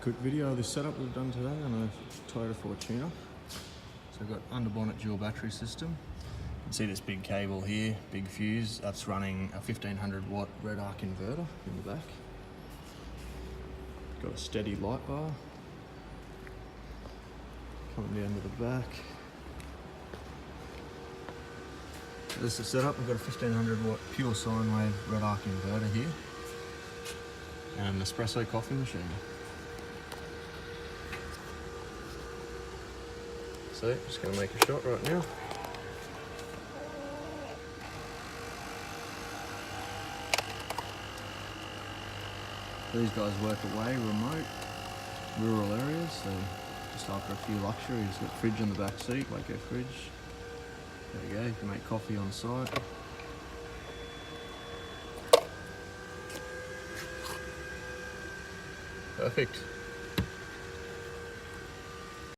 quick video of this setup we've done today on a Toyota Fortuner. So we've got under bonnet dual battery system. You can see this big cable here, big fuse, that's running a 1500 watt Redarc inverter in the back. Got a steady light bar coming down to the back. This is the setup. We've got a 1500 watt pure sine wave Redarc inverter here and an espresso coffee machine. So just going to make a shot right now. These guys work away remote, rural areas, so just after a few luxuries. Got a fridge on the back seat, Waco fridge. There you go, you can make coffee on site. Perfect.